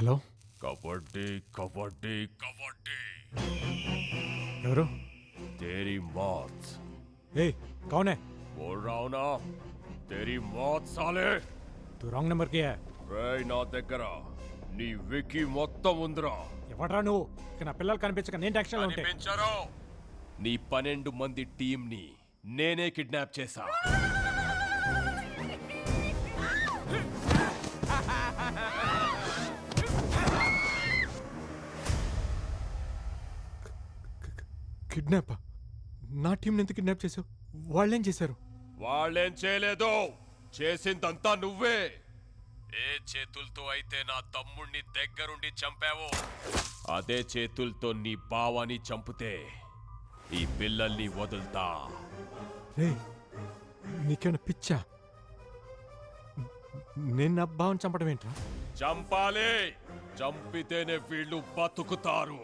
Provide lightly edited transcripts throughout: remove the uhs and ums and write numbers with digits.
Hello kabaddi kabaddi kabaddi ఎవరు तेरी मौत ఏ कौन है बोल रहा हूं ना तेरी मौत साले तू రాంగ్ నెంబర్ కి రే నా దగ్గర నీ వికీ మొత్తం ఉందిరా ఎవడ్రా నువ్వు ఇక నా పిల్లలు కనిపించక నేను టెన్షన్లో ఉంటే కనిపించరు నీ 12 మంది టీం ని నేనే కిడ్నాప్ చేశా కిడ్నాప్ నా టీం ఎందుకు కిడ్నాప్ చేసావు వాళ్ళేం చేశారు వాళ్ళేం చేయలేదు చేసిందంతా నువ్వే ఏ చేతులతో అయితే నా తమ్ముణ్ణి దగ్గరుండి చంపావో అదే చేతులతో నీ బావని చంపితే ఈ పిల్లల్ని వదులుతా రే నీకేమైనా పిచ్చా నేను నా భావం చంపడం ఏంట్రా చంపాలి చంపితేనే వీళ్ళు బతుకుతారు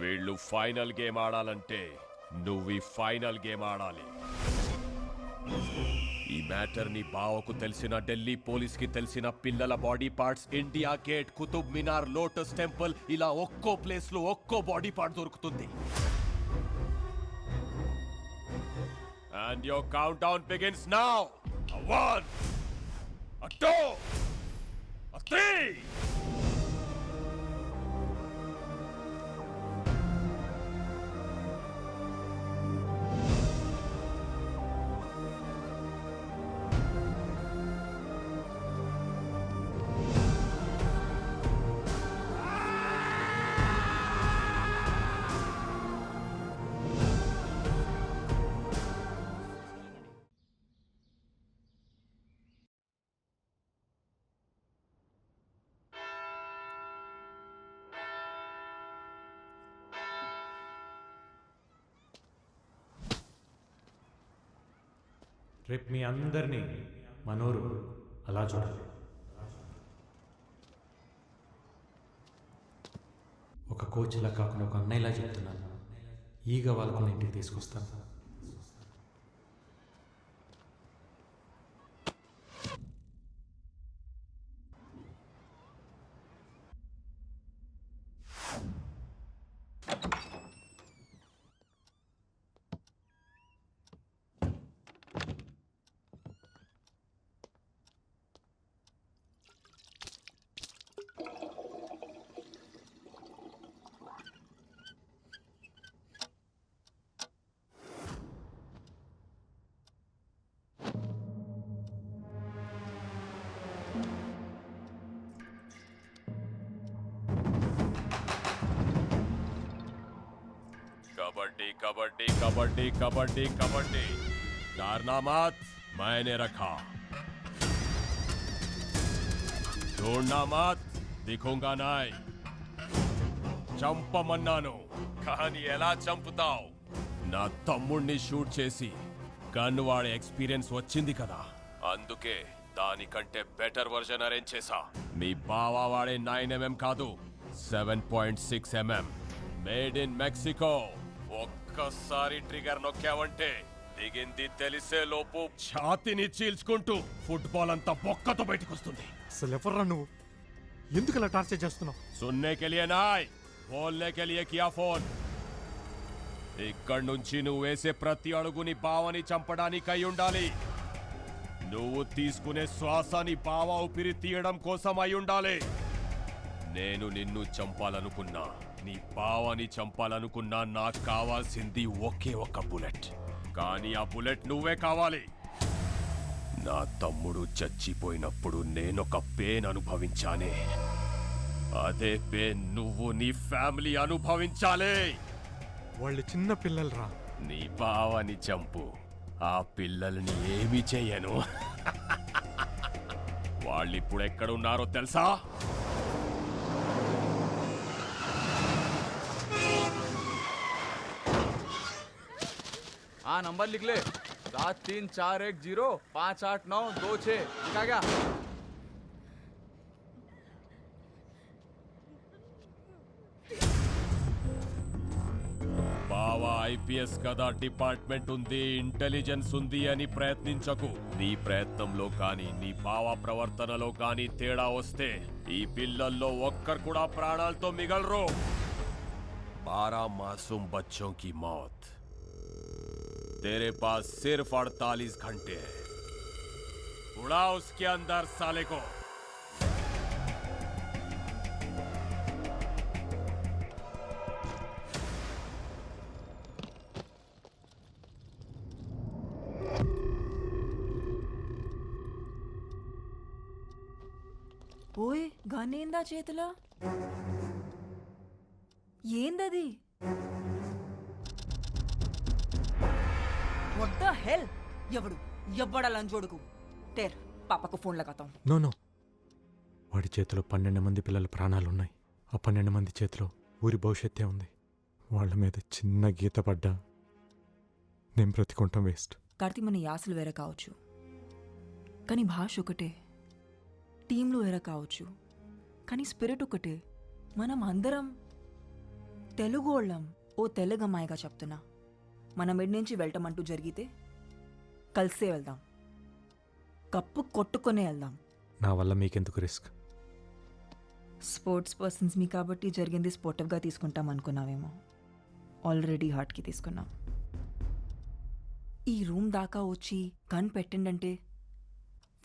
వీళ్ళు ఫైనల్ గేమ్ ఆడాలంటే నువ్వు ఈ ఫైనల్ గేమ్ ఆడాలి ఈ మ్యాటర్ ని బావకు తెలిసిన ఢిల్లీ పోలీస్ కి తెలిసిన పిల్లల body parts India Gate Qutub Minar Lotus Temple ఇలా ఒక్కో ప్లేస్ లో ఒక్కో బాడీ పార్ట్ దొరుకుతుంది and your countdown begins now 1 2 3 రేపు మీ అందరినీ మనోరు అలా చూడాలి ఒక కోచ్లా కాకుండా ఒక అన్నయ్యలా చెప్తున్నాను ఈగ వాళ్ళకు ఇంటికి తీసుకొస్తాను कबड्डी कबड्डी कबड्डी कबड्डी कबड्डी डरना मत मैंने रखा ढूंढना मत दिखूंगा नहीं చంపమన్నాను కానీ ఎలా చంపుతావు నా తమ్ముణ్ణి షూట్ చేసి గన్ వాడే ఎక్స్పీరియన్స్ వచ్చింది కదా అందుకే దానికంటే బెటర్ వర్షన్ అరేంజ్ చేశా మీ బావా వాడే 9mm కాదు 7.6mm మేడ్ ఇన్ మెక్సికో ఒక్కసారి ట్రిగర్ నొక్కావంటే దిగింది తెలిసే లోపు ఛాతిని చీల్చుకుంటూ ఫుట్బాల్ అంతా బొక్కతో బయటకు వస్తుంది అసలు ఎవర్రా నువ్వు ఎందుకు అలా టార్చర్ చేస్తున్నావు సున్నే के लिए नाय बोलने के लिए किया फोन ఇక్కడి నుంచి నువ్వు వేసే ప్రతి అడుగుని బావని చంపడానికి అయి ఉండాలి నువ్వు తీసుకునే శ్వాసని బావ ఊపిరి తీయడం కోసం అయి ఉండాలి నేను నిన్ను చంపాలనుకున్నా నీ బావని చంపాలనుకున్నా నాకు కావాల్సింది ఒకే ఒక బుల్లెట్ కానీ ఆ బుల్లెట్ నువ్వే కావాలి నా తమ్ముడు చచ్చిపోయినప్పుడు నేనొక పెయిన్ అనుభవించానే అదే పెయిన్ నువ్వు నీ ఫ్యామిలీ అనుభవించాలి వాళ్ళు చిన్న పిల్లలు రా నీ బావని చంపు ఆ పిల్లల్ని ఏమి చెయ్యను వాళ్ళిప్పుడు ఎక్కడున్నారో తెలుసా हाँ नंबर लिख ले 7341058926 लिखा क्या బావా ఐపీఎస్ కదా డిపార్ట్మెంట్ ఉంది, ఇంటెలిజెన్స్ ఉంది అని ప్రయత్నించకు. నీ ప్రయత్నంలో కానీ నీ భావ ప్రవర్తనలో కానీ తేడా వస్తే ఈ పిల్లల్లో ఒక్కరు కూడా ప్రాణాలతో మిగలరు. 12 मासूम बच्चों की मौत, तेरे पास सिर्फ 48 घंटे है. उड़ा उसके अंदर साले को. ఓయ్ గనేందా చేతిలో ఏందది? What the hell? ఎవడు ఎవ్వడా లంచోడుకు టేర్ పాపకు ఫోన్ లగాతాం. నో నో, వాడి చేతిలో 12 మంది పిల్లల ప్రాణాలున్నాయి. ఆ 12 మంది చేతిలో ఊరి భవిష్యత్తే ఉంది. వాళ్ళ మీద చిన్న గీత పడ్డా నేను బ్రతికుంటాం వేస్ట్. కార్తీ, మన యాసలు వేరే కావచ్చు, కానీ భాష ఒకటే. టీంలో వేరే కావచ్చు, కానీ స్పిరిట్ ఒకటే. మనం అందరం తెలుగు వాళ్ళం. ఓ తెలుగమ్మాయిగా చెప్తున్నా, మనం ఎడి నుంచి వెళ్ళటమంటూ జరిగితే కలిసే వెళ్దాం, కప్పు కొట్టుకొనే వెళ్దాం. నా వల్ల మీకెందుకు రిస్క్? స్పోర్ట్స్ పర్సన్స్ మీ కాబట్టి జరిగింది స్పోర్టివ్గా తీసుకుంటాం అనుకున్నావేమో. ఆల్రెడీ హార్ట్కి తీసుకున్నాం. ఈ రూమ్ దాకా వచ్చి గన్ పెట్టిండంటే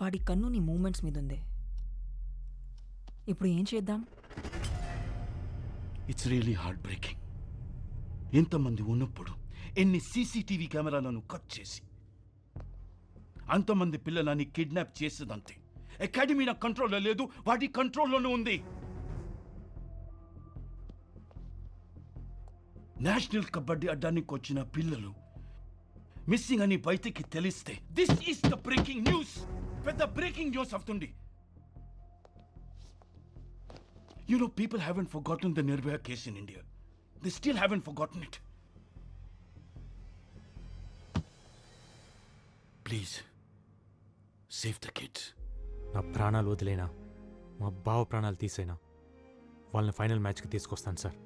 వాడి కన్ను నీ మూమెంట్స్ మీద ఉంది. ఇప్పుడు ఏం చేద్దాం? It's really heart breaking. ఎంతమంది ఉన్నప్పుడు ఎన్ని సీసీటీవీ కెమెరాలను కట్ చేసి అంతమంది పిల్లలని కిడ్నాప్ చేసేదంతే. అకాడమీ నా కంట్రోల్లో లేదు, వాడి కంట్రోల్లోనే ఉంది. నేషనల్ కబడ్డీ అడ్డానికి వచ్చిన పిల్లలు మిస్సింగ్ అని బయటికి తెలిస్తే this is the breaking news. పెద్ద బ్రేకింగ్ న్యూస్ అవుతుంది. You know, people haven't forgotten the Nirbhaya case in India. They still haven't forgotten it. Please, save the kids. నా ప్రాణాలు వదిలేనా, మా బావ ప్రాణాలు తీసేనా వాళ్ళని ఫైనల్ మ్యాచ్కి తీసుకొస్తాను సార్.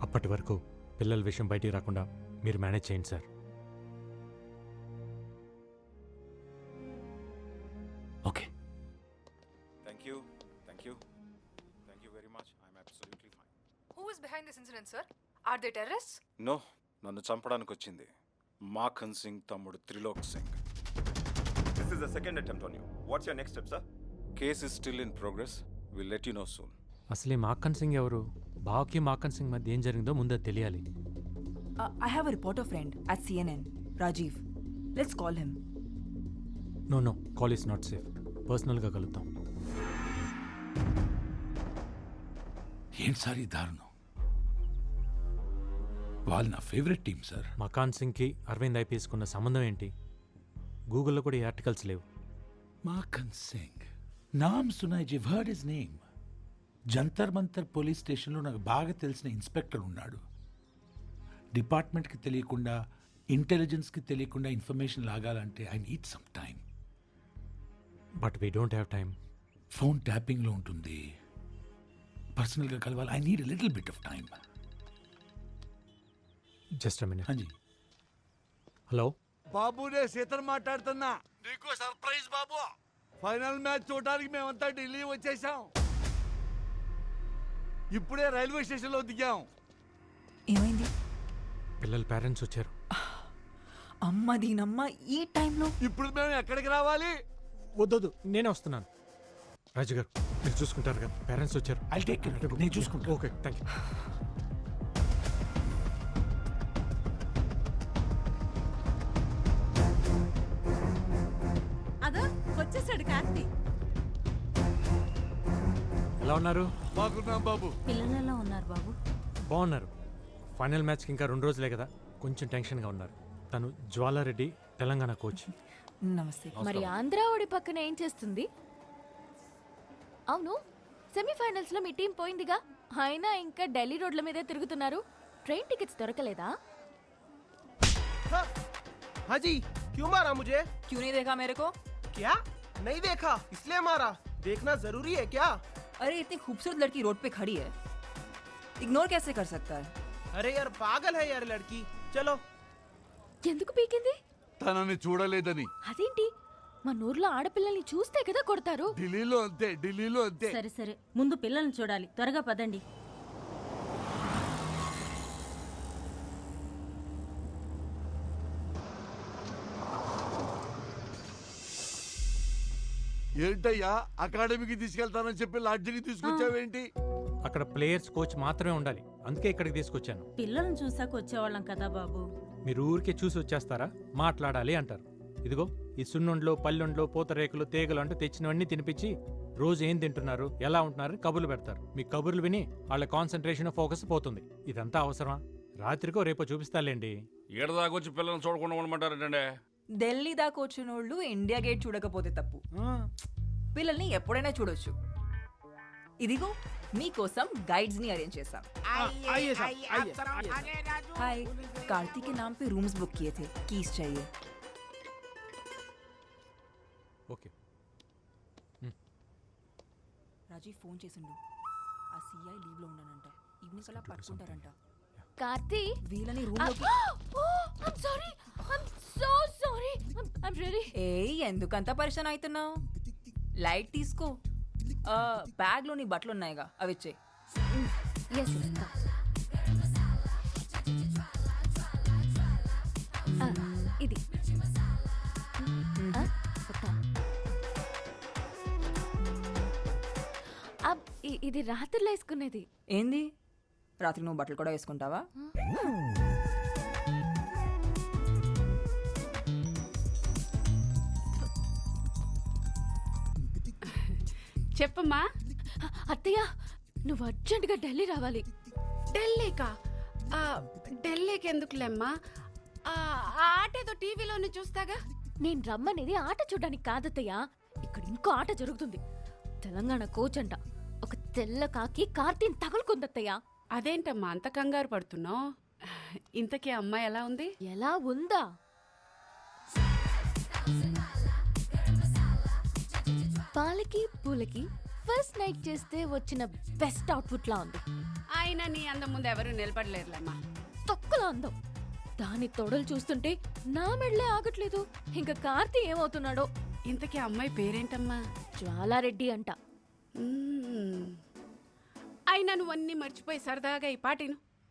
అప్పటి వరకు పిల్లల విషయం బయటికి రాకుండా మీరు మేనేజ్ చేయండి sir. Okay. Thank you. Thank you. Thank you very much. I'm absolutely fine. Who is behind this incident, sir? Are they terrorists? No, నన్ను చంపడానికి వచ్చింది మాఖన్ సింగ్ తమ్ముడు Trilok Singh. This is the second attempt on you. What's your next step, sir? Case is still in progress. We'll let you know soon. అసలు ఈ మాక్కన్ సింగ్ ఎవరు? బావకి మాక్కన్ సింగ్ మధ్య ఏం జరిగిందో ముందే తెలియాలి. I have a reporter friend at CNN, Rajiv. Let's call him. No no, call is not safe. పర్సనల్గా కలుద్దాం. ఏంటి సార్ ఈ దారుణం? వాళ్ళు నా ఫేవరెట్ టీం సార్. మకాన్ సింగ్కి అరవింద్ ఐపీఎస్కి ఉన్న సంబంధం ఏంటి? గూగుల్లో కూడా ఈ ఆర్టికల్స్ లేవు. మాఖన్ సింగ్ నామ్ సునాయ్ జివ్ heard his name. Jantar Mantar police స్టేషన్లో నాకు బాగా తెలిసిన ఇన్స్పెక్టర్ ఉన్నాడు. డిపార్ట్మెంట్కి తెలియకుండా, ఇంటెలిజెన్స్కి తెలియకుండా ఇన్ఫర్మేషన్ లాగాలంటే I need some time. But we don't have time. Phone ట్యాపింగ్లో ఉంటుంది. పర్సనల్గా కలవాలి. I need little bit of time. Just a minute. హాంజీ. హలో బాబునే సీతను మాట్లాడుతున్నా. నీకు సర్ప్రైజ్ బాబు. ఫైనల్ మ్యాచ్ చూడడానికి మేమంతా ఢిల్లీ వచ్చేసాం. ఇప్పుడే రైల్వే స్టేషన్లో దిగాం. ఏమైంది? పిల్లల పేరెంట్స్ వచ్చారు. అమ్మ దీనమ్మ ఈ టైంలో. ఇప్పుడు మేము ఎక్కడికి రావాలి? వద్దొద్దు, నేనే వస్తున్నాను. రాజు గారు మీరు చూసుకుంటారు కదా, పేరెంట్స్ వచ్చారు. I take care. నేను చూసుకుంటాను. Okay, thank you. అదో వచ్చేసాడు కార్తీ. ఎలా ఉన్నారు? బాగున్నాం బాబు. పిల్లలు ఎలా ఉన్నారు బాబు? బాగున్నారు. ఫైనల్ మ్యాచ్కి ఇంకా 2 రోజులే కదా, కొంచెం టెన్షన్గా ఉన్నారు. తను జ్వాలారెడ్డి, తెలంగాణ కోచ్. నమస్తే. మరి ఆంధ్ర ఓడి పక్కన ఏం చేస్తుంది? అవును, సెమీఫైనల్స్ లో మీ టీం పోయిందిగా, అయినా ఇంకా ఢిల్లీ రోడ్ల మీదే తిరుగుతున్నారు. ట్రైన్ టికెట్స్ దొరకలేదా? हाँ जी, क्यों मारा मुझे? क्यों नहीं देखा मेरे को? क्या? नहीं देखा, इसलिए मारा. देखना जरूरी है क्या? अरे इतनी खूबसूरत लड़की रोड पे खड़ी है, इग्नोर कैसे कर सकता है? अरे यार पागल है यार लड़की. చలో. ఎందుకు పీకింది? తనని చూడలేదని. అదేంటి, మన ఊర్లో ఆడపిల్లల్ని చూస్తే కదా కొడతారు. ఢిల్లీలో అంతే, ఢిల్లీలో అంతే. సరే సరే, ముందు పిల్లల్ని చూడాలి, త్వరగా పదండి. ఏంటయ్యా అకాడమీకి తీసుకెళ్తానని చెప్పి లాడ్జికి తీసుకొచ్చావేంటి? అక్కడ ప్లేయర్స్ కోచ్ మాత్రమే ఉండాలి, అందుకే ఇక్కడికి తీసుకొచ్చాను. పిల్లల్ని చూసాక వచ్చేవాళ్ళం కదా బాబు. మీరు ఊరికే చూసి వచ్చేస్తారా? మాట్లాడాలి అంటారు. ఇదిగో ఈ సున్నుండ్లు, పల్లెండ్లు, పూతరేకులు, తీగలు అంటూ తెచ్చినవన్నీ తినిపించి రోజు ఏం తింటున్నారు, ఎలా ఉంటున్నారు కబుర్లు పెడతారు. మీ కబుర్లు విని వాళ్ళ కాన్సన్ట్రేషన్, ఫోకస్ పోతుంది. ఇదంతా అవసరమా? రాత్రికో రేపో చూపిస్తాలేండి. ఏడదాకొచ్చి పిల్లల్ని చూడకుండా ఉండమంటారంటే? ఢిల్లీ దాకా వచ్చిన వాళ్ళు ఇండియా గేట్ చూడకపోతే తప్పు. పిల్లల్ని ఎప్పుడైనా చూడొచ్చు. ఇదిగో మీకోసం గైడ్స్ ని అరేంజ్ చేశాం. हाय, कार्तिक के नाम पे रूम्स बुक किए थे, कीज चाहिए. ఓకే. రాజీవ్ ఫోన్ చేసిండు. ఆ సిఐ లీవ్ లో ఉన్నానంట. ఈవినింగ్ కల్లా పట్టుకుంటారంట. కార్తీ, వీళ్ళని రూమ్ లోకి. I'm sorry, I'm so sorry, I'm really. ఏయ్, ఎందుకంత పరిశాన్ అవుతున్నావు? లైట్ తీసుకో. బ్యాగ్ లో నీ బట్టలు ఉన్నాయిగా, అవి ఇచ్చే. Yes, ఇది ఇది రాత్రిలో వేసుకునేది. ఏంది, రాత్రి నువ్వు బట్టలు కూడా వేసుకుంటావా? చెప్పమ్మా. అత్తయ్య, నువ్వు అర్జెంటుగా ఢిల్లీ రావాలి. ఢిల్లీకా? ఢిల్లీకి ఎందుకులేమ్మా, ఆట ఏదో టీవీలోనే చూస్తాగా. నేను రమ్మనేది ఆట చూడడానికి కాదత్తయ్య, ఇక్కడ ఇంకో ఆట జరుగుతుంది. తెలంగాణ కోచ్ అంట, ఒక తెల్ల కాకి కార్తీని తగులుకుందత్తయ్య. అదేంటమ్మా అంత కంగారు పడుతున్నావు? ఇంతకీ అమ్మాయి ఎలా ఉంది? ఎలా ఉందా? పాలకి పూలకి ఫస్ట్ నైట్ చేస్తే వచ్చిన బెస్ట్ అవుట్ఫుట్ లా ఉంది. ఆయన నీ అందం ముందు ఎవరు నిలబడలేరులేమ్మా. తొక్కలో అందం. దాని తొడలు చూస్తుంటే నా మెడలే ఆగట్లేదు. ఇంకా కార్తీ ఏమవుతున్నాడో. ఇంతకీ అమ్మాయి పేరేంటమ్మా? జ్వాలారెడ్డి అంట. అయినా నువ్వన్నీ మర్చిపోయి సరదాగా ఈ పాటను